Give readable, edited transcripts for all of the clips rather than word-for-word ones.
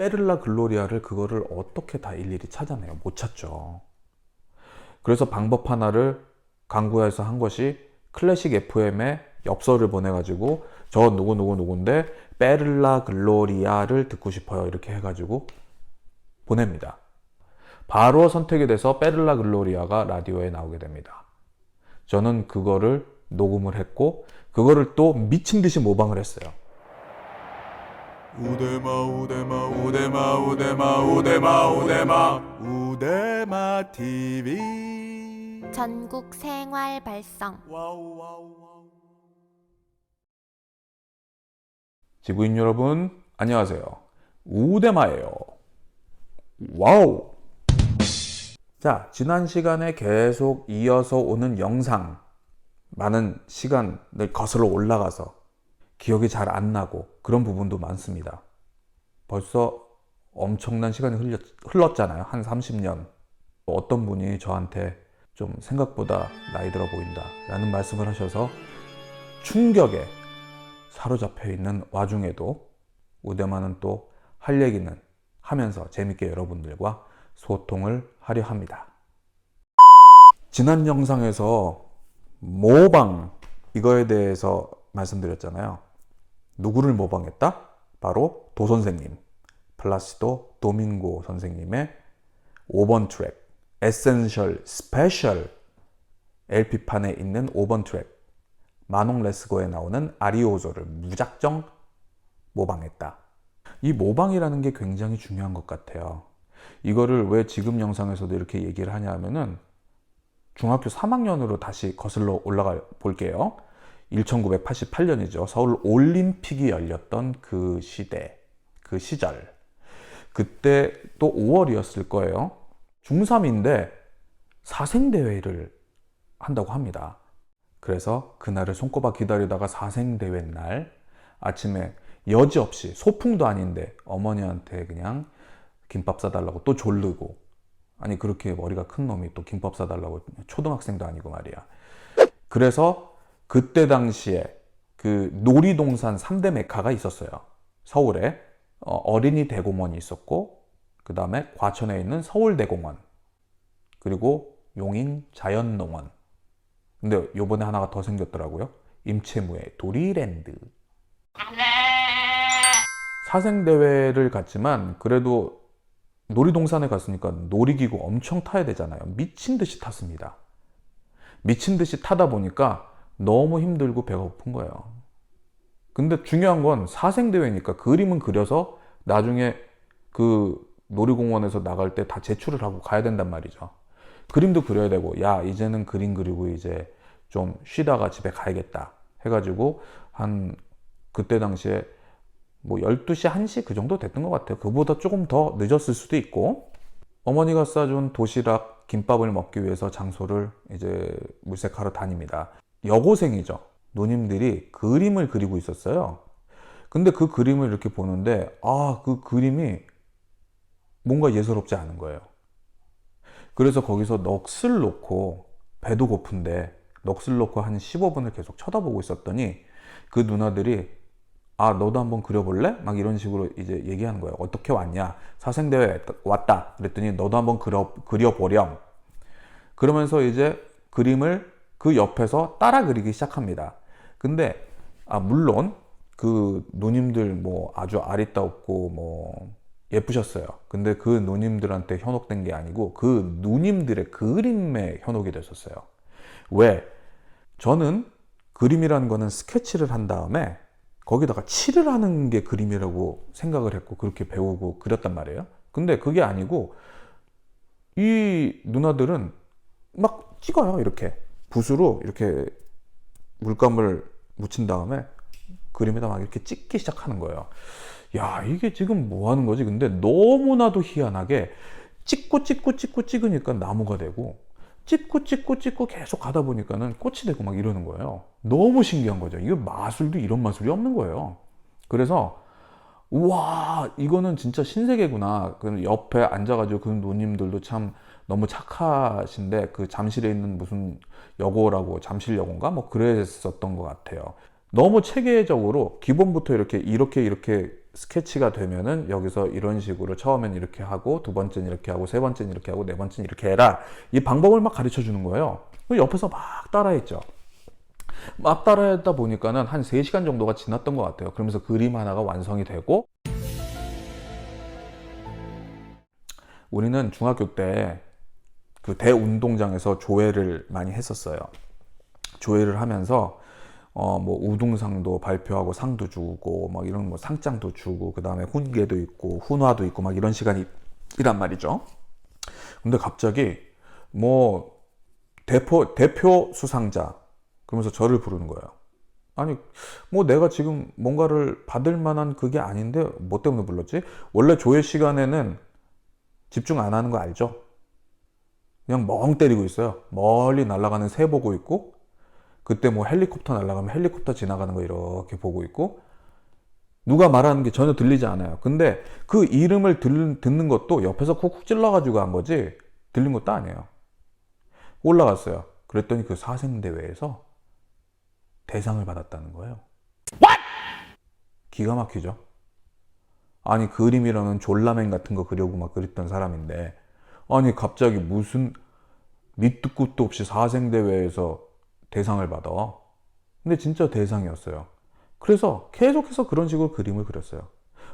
베를라 글로리아를 그거를 어떻게 다 일일이 찾아내요? 못 찾죠. 그래서 방법 하나를 강구해서 한 것이 클래식 FM에 엽서를 보내가지고 저 누구인데 베를라 글로리아를 듣고 싶어요. 이렇게 해가지고 보냅니다. 바로 선택이 돼서 베를라 글로리아가 라디오에 나오게 됩니다. 저는 그거를 녹음을 했고 그거를 또 미친 듯이 모방을 했어요. 우데마 우데마 우데마 우데마 우데마 우데마 우데마 TV 전국 생활 발성. 와우 와우 와우. 지구인 여러분 안녕하세요. 우데마예요. 와우. 자, 지난 시간에 계속 이어서 오는 영상 많은 시간을 거슬러 올라가서 기억이 잘 안 나고 그런 부분도 많습니다. 벌써 엄청난 시간이 흘렀잖아요. 한 30년. 어떤 분이 저한테 좀 생각보다 나이 들어 보인다 라는 말씀을 하셔서 충격에 사로잡혀 있는 와중에도 우데마는 또 할 얘기는 하면서 재밌게 여러분들과 소통을 하려 합니다. 지난 영상에서 모방 이거에 대해서 말씀드렸잖아요. 누구를 모방했다? 바로 도 선생님, 플라시도 도밍고 선생님의 5번 트랙, 에센셜 스페셜 LP판에 있는 5번 트랙, 마농 레스고에 나오는 아리오조를 무작정 모방했다. 이 모방이라는 게 굉장히 중요한 것 같아요. 이거를 왜 지금 영상에서도 이렇게 얘기를 하냐 하면은 중학교 3학년으로 다시 거슬러 올라가 볼게요. 1988년이죠. 서울 올림픽이 열렸던 그 시대, 그 시절. 그때 또 5월이었을 거예요. 중3인데 사생대회를 한다고 합니다. 그래서 그날을 손꼽아 기다리다가 사생대회 날 아침에 여지없이 소풍도 아닌데 어머니한테 그냥 김밥 사달라고 또 졸르고, 아니 그렇게 머리가 큰 놈이 또 김밥 사달라고, 초등학생도 아니고 말이야. 그래서 그때 당시에 그 놀이동산 3대 메카가 있었어요. 서울에 어린이 대공원이 있었고, 그 다음에 과천에 있는 서울대공원, 그리고 용인 자연농원. 근데 요번에 하나가 더 생겼더라고요. 임채무의 도리랜드. 사생대회를 갔지만 그래도 놀이동산에 갔으니까 놀이기구 엄청 타야 되잖아요. 미친 듯이 탔습니다. 미친 듯이 타다 보니까 너무 힘들고 배가 고픈 거예요. 근데 중요한 건 사생대회니까 그림은 그려서 나중에 그 놀이공원에서 나갈 때 다 제출을 하고 가야 된단 말이죠. 그림도 그려야 되고, 야 이제는 그림 그리고 이제 좀 쉬다가 집에 가야겠다 해가지고 한 그때 당시에 뭐 12시, 1시 그 정도 됐던 것 같아요. 그보다 조금 더 늦었을 수도 있고, 어머니가 싸준 도시락, 김밥을 먹기 위해서 장소를 이제 물색하러 다닙니다. 여고생이죠. 누님들이 그림을 그리고 있었어요. 근데 그 그림을 이렇게 보는데 그 그림이 뭔가 예사롭지 않은 거예요. 그래서 거기서 넋을 놓고, 배도 고픈데 넋을 놓고 한 15분을 계속 쳐다보고 있었더니 그 누나들이 너도 한번 그려볼래? 막 이런 식으로 이제 얘기하는 거예요. 어떻게 왔냐? 사생대회 왔다. 그랬더니 너도 한번 그려보렴. 그러면서 이제 그림을 그 옆에서 따라 그리기 시작합니다. 근데 물론 그 누님들 뭐 아주 아리따웠고 뭐 예쁘셨어요. 근데 그 누님들한테 현혹된 게 아니고 그 누님들의 그림에 현혹이 됐었어요. 왜? 저는 그림이라는 거는 스케치를 한 다음에 거기다가 칠을 하는 게 그림이라고 생각을 했고 그렇게 배우고 그렸단 말이에요. 근데 그게 아니고 이 누나들은 막 찍어요. 이렇게 붓으로 이렇게 물감을 묻힌 다음에 그림에다 막 이렇게 찍기 시작하는 거예요. 야, 이게 지금 뭐 하는 거지? 근데 너무나도 희한하게 찍으니까 나무가 되고, 찍고 계속 가다 보니까는 꽃이 되고 막 이러는 거예요. 너무 신기한 거죠. 이거 마술도 이런 마술이 없는 거예요. 그래서 우와, 이거는 진짜 신세계구나. 그 옆에 앉아가지고 그 누님들도 참 너무 착하신데, 그 잠실에 있는 무슨 여고라고, 잠실여고인가 뭐 그랬었던 것 같아요. 너무 체계적으로 기본부터 이렇게 스케치가 되면은 여기서 이런 식으로 처음엔 이렇게 하고 두 번째는 이렇게 하고 세 번째는 이렇게 하고 네 번째는 이렇게 해라. 이 방법을 막 가르쳐 주는 거예요. 옆에서 막 따라했죠. 막 따라하다 보니까는 한 3시간 정도가 지났던 것 같아요. 그러면서 그림 하나가 완성이 되고, 우리는 중학교 때 그 대운동장에서 조회를 많이 했었어요. 조회를 하면서 뭐 우등상도 발표하고 상도 주고 막 이런 뭐 상장도 주고 그 다음에 훈계도 있고 훈화도 있고 막 이런 시간이 이란 말이죠. 근데 갑자기 뭐 대표 수상자 그러면서 저를 부르는 거예요. 아니 뭐 내가 지금 뭔가를 받을 만한 그게 아닌데 뭐 때문에 불렀지? 원래 조회 시간에는 집중 안 하는 거 알죠? 그냥 멍 때리고 있어요. 멀리 날아가는 새 보고 있고, 그때 뭐 헬리콥터 날아가면 헬리콥터 지나가는 거 이렇게 보고 있고, 누가 말하는 게 전혀 들리지 않아요. 근데 그 이름을 듣는 것도 옆에서 쿡쿡 찔러가지고 한 거지 들린 것도 아니에요. 올라갔어요. 그랬더니 그 사생대회에서 대상을 받았다는 거예요. What? 기가 막히죠. 아니 그림이라는 졸라맨 같은 거 그려고 막 그랬던 사람인데, 아니 갑자기 무슨 밑도 끝도 없이 사생대회에서 대상을 받아. 근데 진짜 대상이었어요. 그래서 계속해서 그런 식으로 그림을 그렸어요.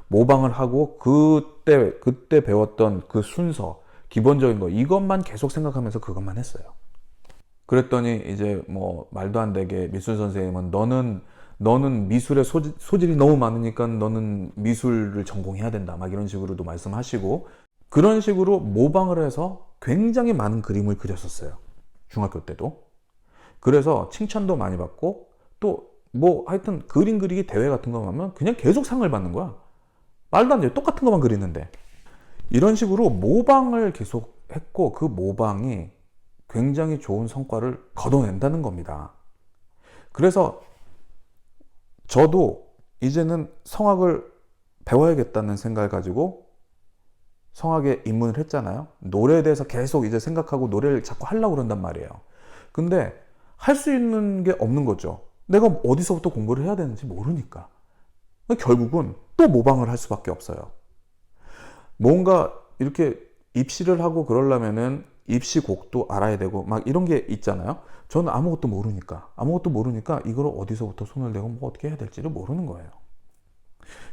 모방을 하고 그때 배웠던 그 순서, 기본적인 거 이것만 계속 생각하면서 그것만 했어요. 그랬더니 이제 뭐 말도 안 되게 미술 선생님은 너는 미술의 소질이 너무 많으니까 너는 미술을 전공해야 된다 막 이런 식으로도 말씀하시고, 그런 식으로 모방을 해서 굉장히 많은 그림을 그렸었어요. 중학교 때도. 그래서 칭찬도 많이 받고, 또 뭐 하여튼 그림 그리기 대회 같은 거 하면 그냥 계속 상을 받는 거야. 말도 안 돼. 똑같은 것만 그리는데. 이런 식으로 모방을 계속 했고, 그 모방이 굉장히 좋은 성과를 거둬낸다는 겁니다. 그래서 저도 이제는 성악을 배워야겠다는 생각을 가지고 성악에 입문을 했잖아요. 노래에 대해서 계속 이제 생각하고 노래를 자꾸 하려고 그런단 말이에요. 근데 할 수 있는 게 없는 거죠. 내가 어디서부터 공부를 해야 되는지 모르니까. 결국은 또 모방을 할 수밖에 없어요. 뭔가 이렇게 입시를 하고 그러려면은 입시곡도 알아야 되고 막 이런 게 있잖아요. 저는 아무것도 모르니까 이걸 어디서부터 손을 대고 뭐 어떻게 해야 될지를 모르는 거예요.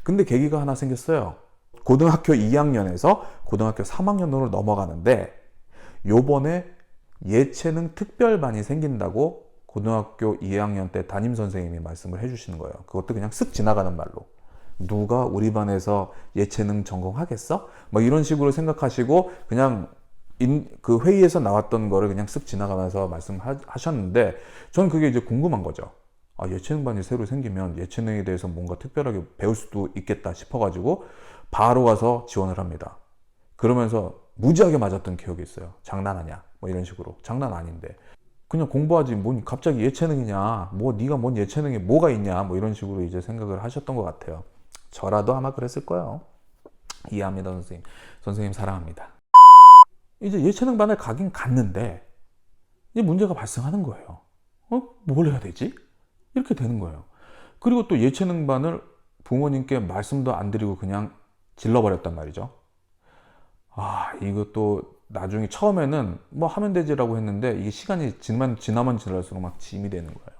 근데 계기가 하나 생겼어요. 고등학교 2학년에서 고등학교 3학년으로 넘어가는데, 요번에 예체능 특별반이 생긴다고 고등학교 2학년 때 담임 선생님이 말씀을 해주시는 거예요. 그것도 그냥 쓱 지나가는 말로. 누가 우리 반에서 예체능 전공하겠어? 뭐 이런 식으로 생각하시고 그냥 그 회의에서 나왔던 거를 그냥 쓱 지나가면서 말씀하셨는데, 저는 그게 이제 궁금한 거죠. 아, 예체능반이 새로 생기면 예체능에 대해서 뭔가 특별하게 배울 수도 있겠다 싶어가지고 바로 가서 지원을 합니다. 그러면서 무지하게 맞았던 기억이 있어요. 장난하냐? 뭐 이런 식으로. 장난 아닌데. 그냥 공부하지 뭔 갑자기 예체능이냐? 뭐 네가 뭔 예체능에 뭐가 있냐? 뭐 이런 식으로 이제 생각을 하셨던 것 같아요. 저라도 아마 그랬을 거예요. 이해합니다, 선생님. 선생님 사랑합니다. 이제 예체능반을 가긴 갔는데 이 문제가 발생하는 거예요. 뭘 해야 되지? 이렇게 되는 거예요. 그리고 또 예체능반을 부모님께 말씀도 안 드리고 그냥 질러버렸단 말이죠. 아, 이것도 나중에 처음에는 뭐 하면 되지라고 했는데 이게 시간이 지나면 지날수록 막 짐이 되는 거예요.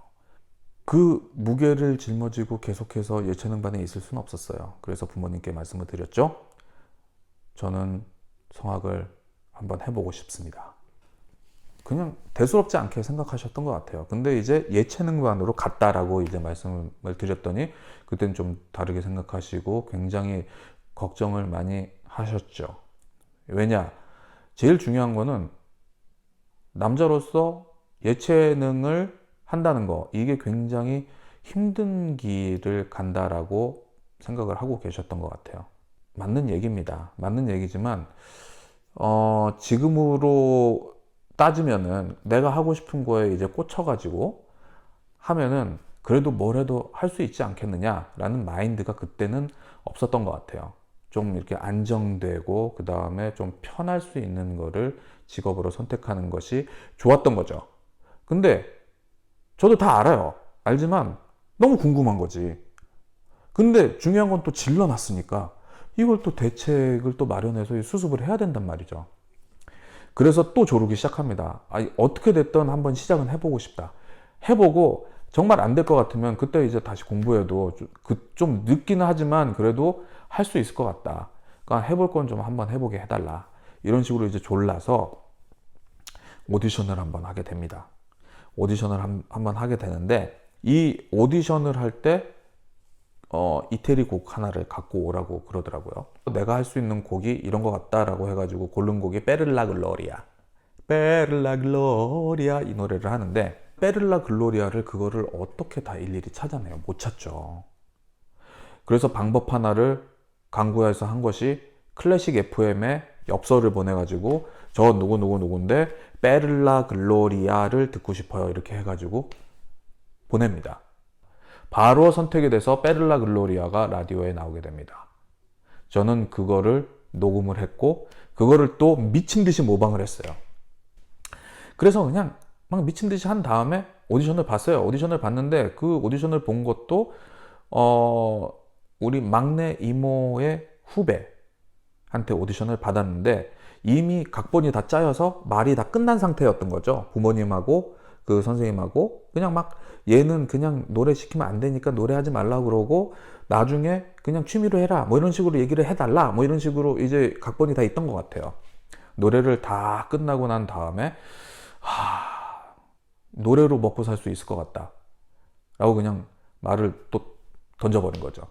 그 무게를 짊어지고 계속해서 예체능반에 있을 수는 없었어요. 그래서 부모님께 말씀을 드렸죠. 저는 성악을 한번 해보고 싶습니다. 그냥 대수롭지 않게 생각하셨던 것 같아요. 근데 이제 예체능반으로 갔다라고 이제 말씀을 드렸더니 그때는 좀 다르게 생각하시고 굉장히 걱정을 많이 하셨죠. 왜냐? 제일 중요한 거는 남자로서 예체능을 한다는 거, 이게 굉장히 힘든 길을 간다라고 생각을 하고 계셨던 것 같아요. 맞는 얘기입니다. 맞는 얘기지만 지금으로 따지면은 내가 하고 싶은 거에 이제 꽂혀가지고 하면은 그래도 뭘 해도 할 수 있지 않겠느냐라는 마인드가 그때는 없었던 것 같아요. 좀 이렇게 안정되고 그 다음에 좀 편할 수 있는 거를 직업으로 선택하는 것이 좋았던 거죠. 근데 저도 다 알아요. 알지만 너무 궁금한 거지. 근데 중요한 건 또 질러놨으니까 이걸 또 대책을 또 마련해서 수습을 해야 된단 말이죠. 그래서 또 조르기 시작합니다. 어떻게 됐든 한번 시작은 해보고 싶다. 해보고 정말 안 될 것 같으면 그때 이제 다시 공부해도 좀 늦기는 하지만 그래도 할 수 있을 것 같다. 그러니까 해볼 건 좀 한번 해보게 해달라. 이런 식으로 이제 졸라서 오디션을 한번 하게 됩니다. 오디션을 한번 하게 되는데 이 오디션을 할 때 이태리 곡 하나를 갖고 오라고 그러더라고요. 내가 할 수 있는 곡이 이런 것 같다라고 해가지고 고른 곡이 베를라 글로리아. 베를라 글로리아 이 노래를 하는데 베를라 글로리아를 그거를 어떻게 다 일일이 찾아내요? 못 찾죠. 그래서 방법 하나를 강구해서 한 것이 클래식 FM에 엽서를 보내가지고 저 누구인데 베를라 글로리아를 듣고 싶어요. 이렇게 해가지고 보냅니다. 바로 선택이 돼서 베를라 글로리아가 라디오에 나오게 됩니다. 저는 그거를 녹음을 했고 그거를 또 미친 듯이 모방을 했어요. 그래서 그냥 막 미친 듯이 한 다음에 오디션을 봤어요. 오디션을 봤는데 그 오디션을 본 것도 우리 막내 이모의 후배한테 오디션을 받았는데 이미 각본이 다 짜여서 말이 다 끝난 상태였던 거죠. 부모님하고 그 선생님하고 그냥 막 얘는 그냥 노래 시키면 안 되니까 노래하지 말라고 그러고 나중에 그냥 취미로 해라 뭐 이런 식으로 얘기를 해달라 뭐 이런 식으로 이제 각본이 다 있던 것 같아요. 노래를 다 끝나고 난 다음에 노래로 먹고 살 수 있을 것 같다 라고 그냥 말을 또 던져버린 거죠.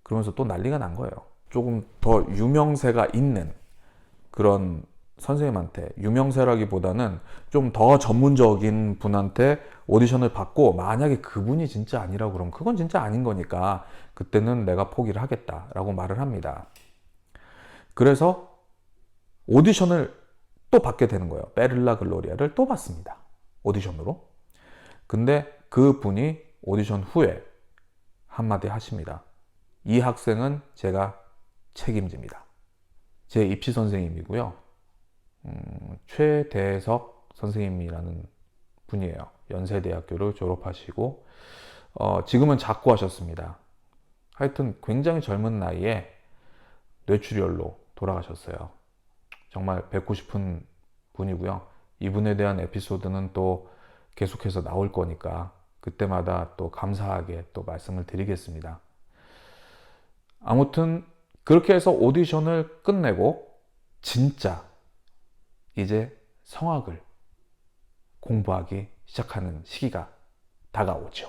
그러면서 또 난리가 난 거예요. 조금 더 유명세가 있는 그런 선생님한테, 유명세라기보다는 좀 더 전문적인 분한테 오디션을 받고 만약에 그분이 진짜 아니라고 그러면 그건 진짜 아닌 거니까 그때는 내가 포기를 하겠다라고 말을 합니다. 그래서 오디션을 또 받게 되는 거예요. 베를라 글로리아를 또 받습니다. 오디션으로. 근데 그 분이 오디션 후에 한마디 하십니다. 이 학생은 제가 책임집니다. 제 입시 선생님이고요. 최대석 선생님이라는 분이에요. 연세대학교를 졸업하시고 지금은 작고하셨습니다. 하여튼 굉장히 젊은 나이에 뇌출혈로 돌아가셨어요. 정말 뵙고 싶은 분이고요. 이분에 대한 에피소드는 또 계속해서 나올 거니까 그때마다 또 감사하게 또 말씀을 드리겠습니다. 아무튼 그렇게 해서 오디션을 끝내고 진짜 이제 성악을 공부하기 시작하는 시기가 다가오죠.